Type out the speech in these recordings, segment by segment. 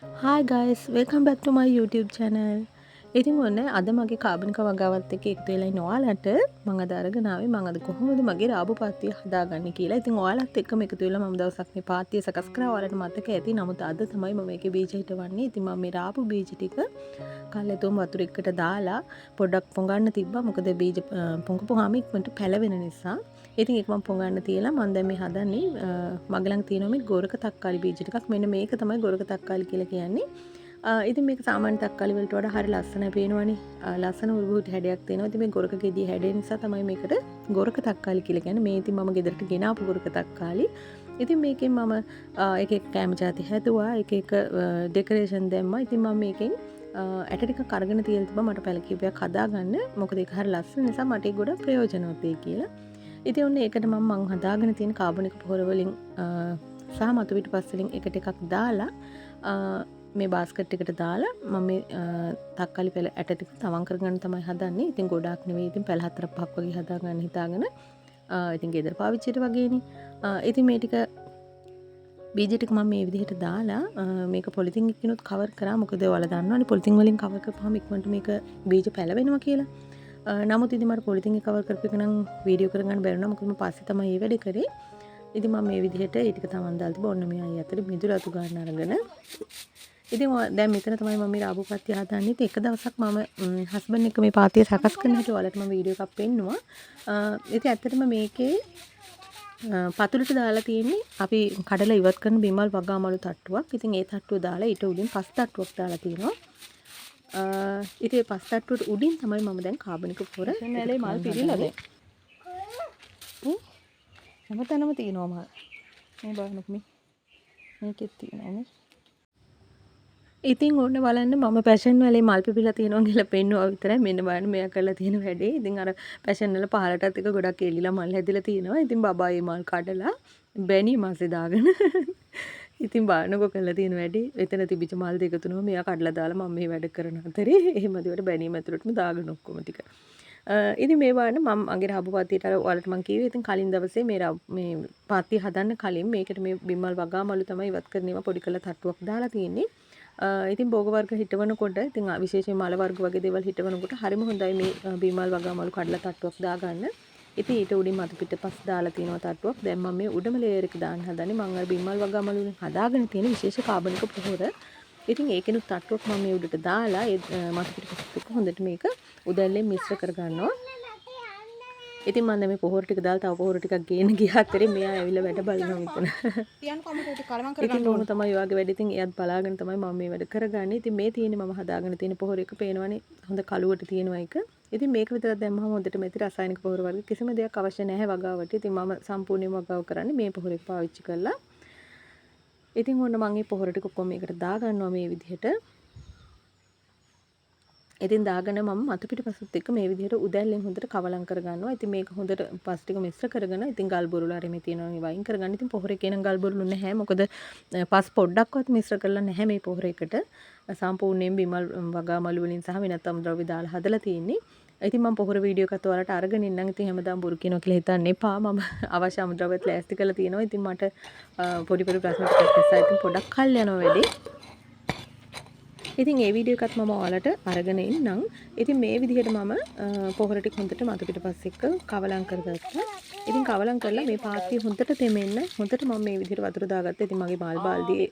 Hi guys, welcome back to my YouTube channel. ඉතින් ඔන්න අද මගේ කාබනික වගාවත් එක්ක එකතු වෙලා ඉන්න ඔයාලට මම අද අරගෙන ආවේ මම අද කොහොමද මගේ රාබු පාත්තිය හදාගන්නේ කියලා. ඉතින් ඔයාලත් එක්කම එකතු වෙලා මම දවසක් මේ පාත්තිය සකස් කරා. ඔයාලට මතක ඇති. නමුත් අද තමයි මම මේකේ බීජ හිටවන්නේ. ඉතින් මම මේ රාබු බීජ ටික කල්ැතුම් වතුර එකට දාලා පොඩ්ඩක් පොඟන්න තිබ්බා. මොකද බීජ පොඟපුවාම ඉක්මනට පැලවෙන නිසා. ඉතින් ඒක මම පොඟන්න තියලා මම දැන් මේ හදන්නේ මගේ ළඟ තියෙනවා මේ ගොරක තක්කාලි බීජ ටිකක්. මෙන්න මේක තමයි ගොරක තක්කාලි කියලා කියන්නේ. ඉතින් මේක සාමාන්‍ය තක්කාලි වලට වඩා හරි ලස්සනයි පේනවනේ. ලස්සන උරුබුට හැඩයක් තියෙනවා. ඉතින් මේ ගොරක ගෙඩිය හැඩේ නිසා තමයි මේකට ගොරක තක්කාලි කියලා කියන්නේ. මේ ඉතින් මම ගෙදරට ගෙනාපු ගොරක තක්කාලි. ඉතින් මේකෙන් මම එක එක කැම જાති හැදුවා. එක එක ඩෙකොරේෂන් දැම්මා. ඉතින් මම මේකෙන් ඇට ටිකක් අරගෙන තියලා තිබ්බා මට පැල කීපයක් හදාගන්න. මොකද ඒක හරි ලස්සන නිසා මට ඒක ගොඩක් ප්‍රයෝජනවත් වෙයි කියලා. ඉතින් ඔන්න ඒකට මම හදාගෙන තියෙන කාබනික පොහොර වලින් සහ මතු පිටපස් වලින් එකට එකක් දාලා මේ බාස්කට් එකට දාලා මම මේ තක්කාලි පැල ඇට ටික තවම් කරගන්න තමයි හදන්නේ. ඉතින් ගොඩාක් නෙවෙයි. ඉතින් පැල 4-5ක් වගේ හදාගන්න හිතාගෙන ඉතින් ගෙදර පාවිච්චියට වගේනේ. ඉතින් මේ ටික බීජ ටික මම මේ විදිහට දාලා මේක පොලිතින් එකකිනුත් කවර් කරා. මොකද ඔයාලා දන්නවනේ පොලිතින් වලින් කවර් කරපුවාම ඉක්මනට මේක බීජ පැලවෙනවා කියලා. නමුත් ඉතින් මට පොලිතින් එක කවර් කරපු එක නම් වීඩියෝ කරගන්න බැරි වුණා. මොකද මම පස්සේ තමයි මේ වැඩේ කරේ. ඉතින් මම මේ විදිහට ඒ ටික තමන් දාලා තිබ්බා. ඔන්න මේ අය අතට මිදුළු අතු ගන්න අරගෙන ඉතින් දැන් මෙතන තමයි මම මේ රාබු පාත්තිය හදන්නේ. ඉතින් එක දවසක් මම හස්බන්ඩ් එක්ක මේ පාත්තිය සකස් කරන හැටි ඔයාලට මම වීඩියෝ එකක් පෙන්නුවා. ඉතින් ඇත්තටම මේකේ පතුලට දාලා තියෙන්නේ අපි කඩලා ඉවත් කරන බිමල් වගාමලු තට්ටුවක්. ඉතින් ඒ තට්ටුව දාලා ඊට උඩින් පස් තට්ටුවක් දාලා තියෙනවා. ඉතින් ඒ පස් තට්ටුවට උඩින් තමයි මම දැන් කාබනික පොර නැලේ මල් පිළිලා දැන්. හැමතැනම තියෙනවා මල්. මේ බලන්නකො මේ. මේකෙත් තියෙනවා නේ. ඉතින් ඕන්න බලන්න මම පැෂන් වලේ මල් පිපිලා තියෙනවා කියලා පෙන්නුවා විතරයි. මෙන්න බලන්න මෙයා කරලා තියෙන වැඩේ. ඉතින් අර පැෂන් වල පහලටත් එක ගොඩක් එල්ලිලා මල් හැදිලා තියෙනවා. ඉතින් බබා මේ මල් කඩලා බැනි මාසේ දාගෙන ඉතින් බානකො කරලා තියෙන වැඩේ. එතන තිබිච්ච මල් දෙක තුනම මෙයා කඩලා දාලා මම මේ වැඩ කරන අතරේ එහෙම දිවට බැනීම ඇතුළටම දාගෙන ඔක්කොම ටික. ඉතින් මේ වань මම අගේ රාබු පාත්තියට අර ඔයාලට මම කිව්වේ ඉතින් කලින් දවසේ මේ පාත්තිය හදන්න කලින් මේකට මේ බිම්මල් වගාමලු තමයි ඉවත් කරන ඒවා පොඩි කරලා තට්ටුවක් දාලා තියෙන්නේ. ඉතින් භෝග වර්ග හිටවනකොට ඉතින් විශේෂයෙන් මල වර්ග වගේ දේවල් හිටවනකොට හරිම හොඳයි මේ බිමල් වගාමලු කඩලා තට්ටුවක් දාගන්න. ඉතින් ඊට උඩින් මතු පිටපස් දාලා තියෙනවා තට්ටුවක්. දැන් මම මේ උඩම ලේයර් එක දාන්න හදන්නේ. මම අර බිමල් වගාමලු වලින් හදාගෙන තියෙන විශේෂ කාබනික පොහොර. ඉතින් ඒකෙනුත් තට්ටුවක් මම මේ උඩට දාලා මතු පිටපස් එක්ක හොඳට මේක උදැල්ලෙන් මිශ්‍ර කරගන්නවා. ඉතින් මම මේ පොහොර ටික දාලා තව පොහොර ටිකක් ගේන ගියා අතරේ මෙයා ඇවිල්ලා වැඩ බලනවා මෙතන. තියන්න කමකට කලවම් ඉතින් කරගන්න ඕන තමයි ඔයාගේ වැඩ. ඉතින් එයත් බලාගෙන තමයි මම මේ වැඩ කරගන්නේ. ඉතින් මේ තියෙන්නේ මම හදාගෙන තියෙන පොහොර එක පේනවනේ හොඳ කළුවට තියෙනවා එක. ඉතින් මේක විතරක් දැම්මම හොඳට මෙතන රසායනික පොහොර වර්ග කිසිම දෙයක් අවශ්‍ය නැහැ වගාවට. ඉතින් මම සම්පූර්ණයෙන්ම වගාව කරන්නේ මේ පොහොර එක පාවිච්චි කරලා. ඉතින් ඕන්න මම මේ පොහොර ටික කොහොම මේකට දාගන්නවා මේ විදිහට. ඉතින් දාගෙන මම මතු පිටපසුත් එක්ක මේ විදිහට උදැල්ලෙන් හොඳට කවලම් කරගන්නවා. ඉතින් මේක හොඳට පස් ටික මිශ්‍ර කරගෙන ඉතින් ගල් බොරුල හරි මේ තියෙනවා මේ වයින් කරගන්න. ඉතින් පොහොර එකේ නම් ගල් බොරුලු නැහැ. මොකද පස් පොඩ්ඩක්වත් මිශ්‍ර කරලා නැහැ මේ පොහොර එකට. සම්පූර්ණයෙන් බිමල් වගාමලු වලින් සහ වෙනත් අමුද්‍රව්‍ය දාලා හදලා තියෙන්නේ. ඉතින් මම පොහොර වීඩියෝ එකත් ඔයාලට අරගෙන ඉන්නම්. ඉතින් හැමදාම බොරු කියනවා කියලා හිතන්න එපා. මම අවශ්‍ය අමුද්‍රව්‍යත් ලෑස්ති කරලා තියෙනවා. ඉතින් මට පොඩි ප්‍රශ්න ටිකක් නිසා ඉතින් පොඩක් කල් යනවා වැඩේ. ඉතින් ඒ වීඩියෝ එකත් මම ඔයාලට අරගෙන ඉන්නම්. ඉතින් මේ විදිහට මම පොහොර ටික හොඳට මතු පිටපස් එක්ක කවලම් කරගත්තා. ඉතින් කවලම් කරලා මේ පාත්තිය හොඳට තෙමෙන්න හොඳට මම මේ විදිහට වතුර දාගත්තා. ඉතින් මගේ මල් බාල්දියේ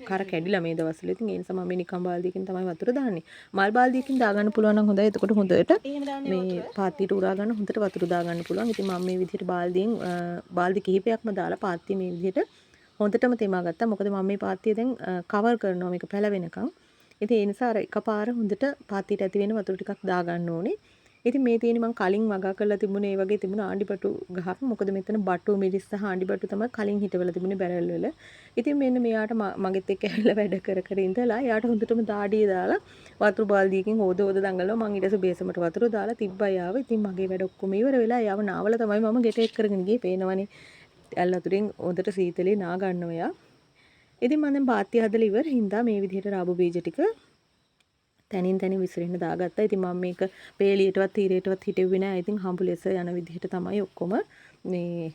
කර කැඩිලා මේ දවස්වල. ඉතින් ඒ නිසා මම මේ නිකම් බාල්දියකින් තමයි වතුර දාන්නේ. මල් බාල්දියකින් දාගන්න පුළුවන් නම් හොඳයි. එතකොට හොඳට මේ පාත්තියට උරා ගන්න හොඳට වතුර දාගන්න පුළුවන්. ඉතින් මම මේ විදිහට බාල්දියෙන් බාල්දි කිහිපයක්ම දාලා පාත්තිය මේ විදිහට හොඳටම තෙමා ගත්තා. මොකද මම මේ පාත්තිය දැන් කවර් කරනවා මේක පැලවෙනකම්. ඉතින් ඒ නිසා අර එකපාර හොඳට පාත්තියට ඇති වෙන වතුර ටිකක් දාගන්න ඕනේ. ඉතින් මේ තියෙන්නේ මම කලින් වගා කරලා තිබුණේ ඒ වගේ තිබුණ ආණ්ඩිපටු ගහක්. මොකද මෙතන බටු මිරිස් සහ ආණ්ඩිපටු තමයි කලින් හිටවලා තිබුණේ බැරල් වල. ඉතින් මෙන්න මෙයාට මගෙත් එක්ක ඇවිල්ලා වැඩ කර කර ඉඳලා එයාට හොඳටම දාඩිය දාලා වතුර බාල්දියකින් හොද දාගන්නවා. මං ඊට පස්සේ බේසමට වතුර දාලා තිබ්බා යාව. ඉතින් මගේ වැඩ ඔක්කොම ඉවර වෙලා යාව නාවල තමයි මම ගෙට එක් කරගෙන ගියේ. පේනවනේ ඇල් අතුරින් හොඳට සීතලේ නා ගන්නවා යා. ඉතින් මම දැන් පාත්තිය හදලා ඉවර හින්දා මේ විදිහට රාබු බීජ ටික තනින් තනින් විසිරෙන්න දාගත්තා. ඉතින් මම මේක පේලියටවත් තීරයටවත් හිටෙව්වේ නෑ. ඉතින් හම්බු ලෙස යන විදිහට තමයි ඔක්කොම මේ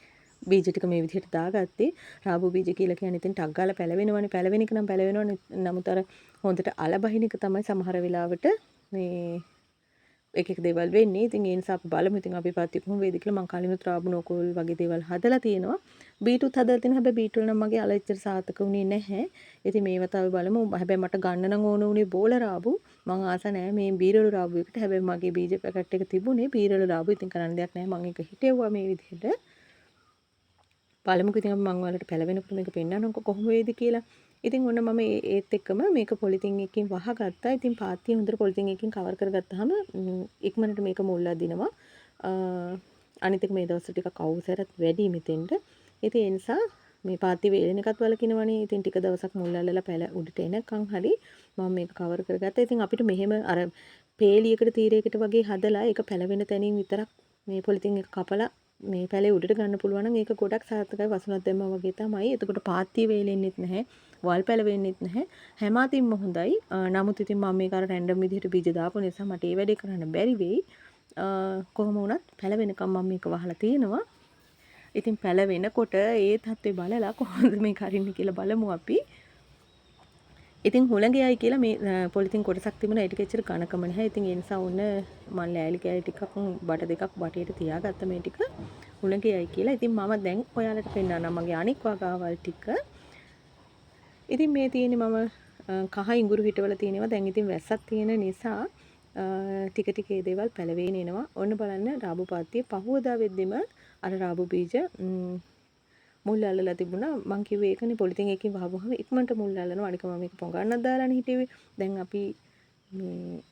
බීජ ටික මේ විදිහට දාගත්තේ. රාබු බීජ කියලා කියන්නේ ඉතින් ටක් ගාලා පැලවෙනවනේ. පැලවෙන එක නම් පැලවෙනවනේ. නමුත් අර හොඳට අල බහින එක තමයි සමහර වෙලාවට මේ එක එක දේවල් වෙන්නේ. ඉතින් ඒ නිසා අපි බලමු. ඉතින් අපි පාත්‍ය කොහොම වේද කියලා. මම කලිනුත් රාබු නෝකෝල් වගේ දේවල් හදලා තියෙනවා. බීට්‍රූට් හදලා තියෙනවා. හැබැයි බීට්‍රූට් නම් මගේ අල එච්චර සාර්ථක වුණේ නැහැ. ඉතින් මේවත් අපි බලමු. හැබැයි මට ගන්න නම් ඕන උනේ බෝල රාබු. මම ආස නැහැ මේ බීරළු රාබු එකට. හැබැයි මගේ බීජ පැකට් එක තිබුණේ බීරළු රාබු. ඉතින් කරන්න දෙයක් නැහැ. මම ඒක හිටෙව්වා මේ විදිහට. බලමුකෝ ඉතින් මම ඔයාලට පැලවෙනකොට මේක පෙන්නන්නම්කො කොහොම වේද කියලා. ඉතින් ඔන්න මම ඒත් එක්කම මේක පොලිතින් එකකින් වහගත්තා. ඉතින් පාත්තිය හොඳට පොලිතින් එකකින් කවර් කරගත්තාම ඉක්මනට මේක මුල්ලා දිනවා. අනිත් එක මේ දවස් ටිකක් අවුසරත් වැඩි මෙතෙන්ට. ඉතින් ඒ නිසා මේ පාත්ති වේලෙන එකත් වලකිනවනේ. ඉතින් ටික දවසක් මුල්ලාලලා පැල උඩට එනකන් හරි මම මේක කවර් කරගත්තා. ඉතින් අපිට මෙහෙම අර පේලියකට තීරයකට වගේ හදලා ඒක පැලවෙන තැනින් විතරක් මේ පොලිතින් එක කපලා මේ පැලේ උඩට ගන්න පුළුවන් නම් ඒක ගොඩක් සාර්ථකයි. වසුනක් දැම්මා වගේ තමයි. එතකොට පාත්තිය වේලෙන්නෙත් නැහැ. වල් පැලවෙන්නෙත් නැහැ. හැම අතින්ම හොඳයි. නමුත් ඉතින් මම මේක අර රැන්ඩම් විදිහට බීජ දාපු නිසා මට ඒ වැඩේ කරන්න බැරි වෙයි. කොහොම වුණත් පැලවෙනකම් මම මේක වහලා තියෙනවා. ඉතින් පැලවෙනකොට ඒ තත්ත්වේ බලලා කොහොමද මේක අරින්නේ කියලා බලමු අපි. ඉතින් හුළඟයයි කියලා මේ පොලිතින් කොටසක් තිබුණා. ඒක එච්චර ඝනකම නැහැ. ඉතින් ඒ නිසා ඔන්න මම ලෑලි කෑලි ටිකක් බට දෙකක් බටේට තියාගත්ත මේ ටික හුළඟයයි කියලා. ඉතින් මම දැන් ඔයාලට පෙන්නන්නම් මගේ අනික් වගාවල් ටික. ඉතින් මේ තියෙන්නේ මම කහ ඉඟුරු හිටවල තියෙනවා. දැන් ඉතින් වැස්සක් තියෙන නිසා ටික ටික ඒ දේවල් පැලවෙගෙන එනවා. ඔන්න බලන්න රාබු පාත්තිය පහුවදා වෙද්දිම අර රාබු බීජ මුල් ඇල්ලලා තිබුණා. මං කිව්වේ ඒකනේ පොලිතින් එකකින් වහපුවාම ඉක්මනට මුල් ඇල්ලනවා. අනික මම මේක පොඟන්නක් දාලානේ හිටියේ. දැන් අපි මේ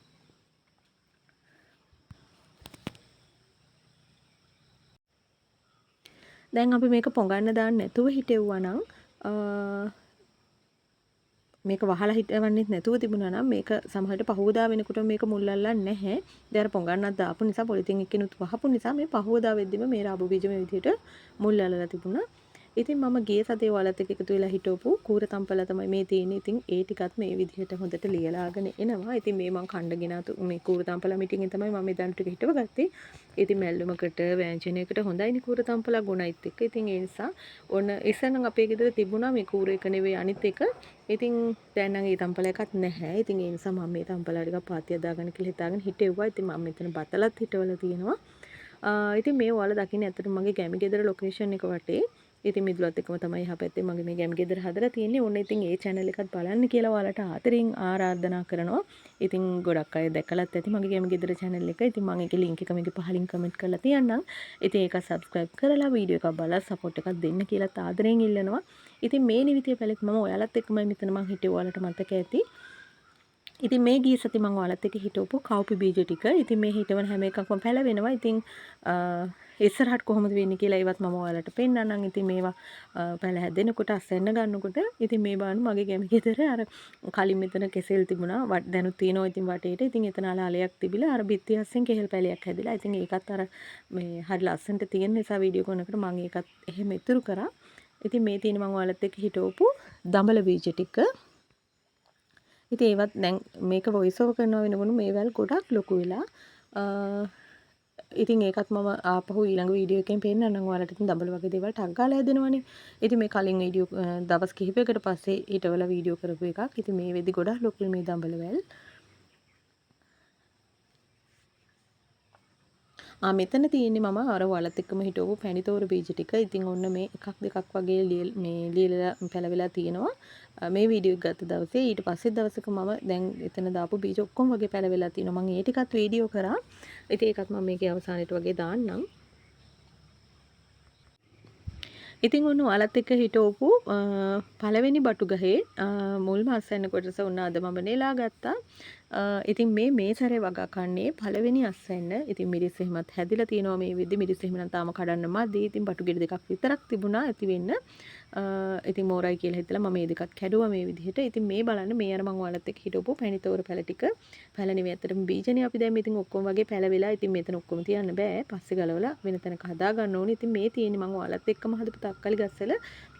දැන් අපි මේක පොඟන්න දාන්න නැතුව හිටෙව්වා නම් මේක වහලා හිටවන්නෙත් නැතුව තිබුණා නම් මේක සමහරට පහුවදා වෙනකොට මේක මුල් අල්ලන්නේ නැහැ. දැන් අර පොඟන්නක් දාපු නිසා පොලිතින් එකකිනුත් වහපු නිසා මේ පහුවදා වෙද්දිම මේ රාබු බීජ මේ විදිහට මුල් ඇල්ලලා තිබුණා. ඉතින් මම ගිය සතියේ ඔයාලත් එක්ක එකතු වෙලා හිටවපු කූර තම්පල තමයි මේ තියෙන්නේ. ඉතින් ඒ ටිකත් මේ විදිහට හොඳට ලියලාගෙන එනවා. ඉතින් මේ මං කණ්ඩගෙන මේ කූර තම්පල මිටින්ගෙන් තමයි මම මේ දණු ටික හිටවගත්තේ. ඉතින් මැල්ලුමකට ව්‍යංජනයකට හොඳයිනේ කූර තම්පල ගුණයිත් එක්ක. ඉතින් ඒ නිසා ඔන්න ඉස්සෙල්නම් අපේ ගෙදර තිබුණා මේ කූර එක නෙවෙයි අනිත් එක. ඉතින් දැන් නම් ඒ තම්පල එකක් නැහැ. ඉතින් ඒ නිසා මම මේ තම්පල ටික පාතිය දාගන්න කියලා හිතාගෙන හිටෙව්වා. ඉතින් මම මෙතන බතලත් හිටවලා තියෙනවා. ඉතින් මේ ඔයාලා දකින්න ඇත්තට මගේ ගැමි ගෙදර ලොකේෂන් එක වටේ ඉතින් මිදුලත් එක්කම තමයි එහා පැත්තේ මගේ මේ ගැමි ගෙදර හදලා තියෙන්නේ. ඕන්න ඉතින් ඒ channel එකත් බලන්න කියලා ඔයාලට ආදරෙන් ආරාධනා කරනවා. ඉතින් ගොඩක් අය දැකලත් ඇති මගේ ගැමි ගෙදර channel එක. ඉතින් මම ඒකේ link එක මේකේ පහලින් comment කරලා තියන්නම්. ඉතින් ඒක subscribe කරලා වීඩියෝ එකක් බලලා support එකක් දෙන්න කියලාත් ආදරෙන් ඉල්ලනවා. ඉතින් මේ නිවිතිය පැලෙත් මම ඔයාලත් එක්කමයි මෙතන මං හිටියේ ඔයාලට මතක ඇති. ඉතින් මේ ගිය සති මම ඔයාලත් එක්ක හිටවපු කව්පි බීජ ටික. ඉතින් මේ හිටවන හැම එකක්ම පැලවෙනවා. ඉතින් ඉස්සරහට කොහොමද වෙන්නේ කියලා ඒවත් මම ඔයාලට පෙන්නන්නම්. ඉතින් මේවා පැල හැදෙනකොට අස්සෙන්න ගන්නකොට ඉතින් මේ බාන මගේ ගැමි ගෙදර අර කලින් මෙතන කෙසෙල් තිබුණා. දැනුත් තියෙනවා ඉතින් වටේට. ඉතින් එතන අලයක් තිබිලා අර බිත්ති අස්සෙන් කෙහෙල් පැලයක් හැදිලා. ඉතින් ඒකත් අර මේ හරි ලස්සනට තියෙන නිසා වීඩියෝ කරනකොට මම ඒකත් එහෙම ඉතුරු කරා. ඉතින් මේ තියෙන මම ඔයාලත් එක්ක හිටවපු දඹල බීජ ටික. ඉතින් ඒවත් දැන් මේක වොයිස් ඕවර් කරනවා වෙනකොට මේවල් ගොඩක් ලොකු වෙලා ඉතින් ඒකත් මම ආපහු ඊළඟ වීඩියෝ එකෙන් පෙන්නන්නම් ඔයාලට. ඉතින් දඹල වගේ දේවල් ටක් ගාලා හැදෙනවනේ. ඉතින් මේ කලින් වීඩියෝ දවස් කිහිපයකට පස්සේ හිටවල වීඩියෝ කරපු එකක්. ඉතින් මේ වෙද්දි ගොඩක් ලොකු මේ දඹල වැල්. මෙතන තියෙන්නේ මම අර වලත් එක්කම හිටවපු පැණිතෝර බීජ ටික. ඉතින් ඔන්න මේ එකක් දෙකක් වගේ මේ ලියලා පැලවිලා තියෙනවා. මේ වීඩියෝ එක ගත්ත දවසේ ඊට පස්සේ දවසක මම දැන් එතන දාපු බීජ ඔක්කොම වගේ පැලවිලා තියෙනවා. මම ඒ ටිකත් වීඩියෝ කරා. ඉතින් ඒකත් මම මේකේ අවසානයේට වගේ දාන්නම්. ඉතින් ඔන්න ඔයාලත් එක්ක හිටවපු පළවෙනි බටු ගහේ මුල්ම අස්වැන්න කොටස ඔන්න අද මම නෙලා ගත්තා. ඉතින් මේ සැරේ වගා කන්නේ පළවෙනි අස්වැන්න. ඉතින් මිරිස් එහෙමත් හැදිලා තියෙනවා මේ වෙද්දි. මිරිස් එහෙම නම් තාම කඩන්න මදි. ඉතින් බටු ගෙඩි දෙකක් විතරක් තිබුණා ඇති වෙන්න. ඉතින් මෝරයි කියලා හිතලා මම මේ දෙකත් කැඩුවා මේ විදිහට. ඉතින් මේ බලන්න මේ අර මම ඔයාලත් එක්ක හිටවපු පැණිතෝර පැල ටික. පැල නෙවෙයි ඇත්තටම බීජනේ අපි දැන් ඉතින් ඔක්කොම වගේ පැල වෙලා. ඉතින් මෙතන ඔක්කොම තියන්න බෑ. පස්සේ ගලවලා වෙන තැනක හදා ගන්න ඕනේ. ඉතින් මේ තියෙන්නේ මම ඔයාලත් එක්කම හදපු තක්කලි ගස්සල.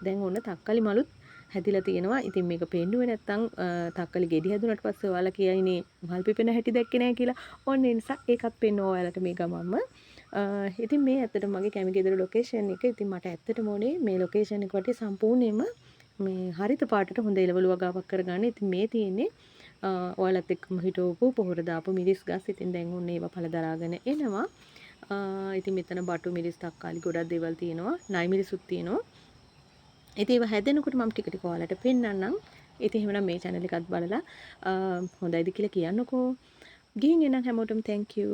දැන් ඔන්න තක්කලි මලුත් හැදිලා තියෙනවා. ඉතින් මේක පෙන්නුවේ නැත්තම් තක්කලි ගෙඩි හැදුනට පස්සේ ඔයාලා කියයිනේ මල් පිපෙන හැටි දැක්කේ නැහැ කියලා. ඔන්න ඒ නිසා ඒකත් පෙන්වුවා ඔයාලට මේ ගමන්ම. ඉතින් මේ ඇත්තට මගේ කැමි ගෙදර ලොකේෂන් එක. ඉතින් මට ඇත්තටම ඕනේ මේ ලොකේෂන් එක වටේ සම්පූර්ණයෙන්ම මේ හරිත පාටට හොඳ එළවලු වගාවක් කරගන්න. ඉතින් මේ තියෙන්නේ ඔයාලත් එක්කම හිටවපු පොහොර දාපු මිරිස් ගස්. ඉතින් දැන් ඔන්න ඒවා පළ දරාගෙන එනවා. ඉතින් මෙතන බටු මිරිස් තක්කාලි ගොඩක් දේවල් තියෙනවා. නයි මිරිසුත් තියෙනවා. ඉතින් ඒවා හැදෙනකොට මම ටික ටික ඔයාලට පෙන්නන්නම්. ඉතින් එහෙමනම් මේ channel එකත් බලලා හොඳයිද කියලා කියන්නකෝ. ගිහින් එන්න හැමෝටම thank you.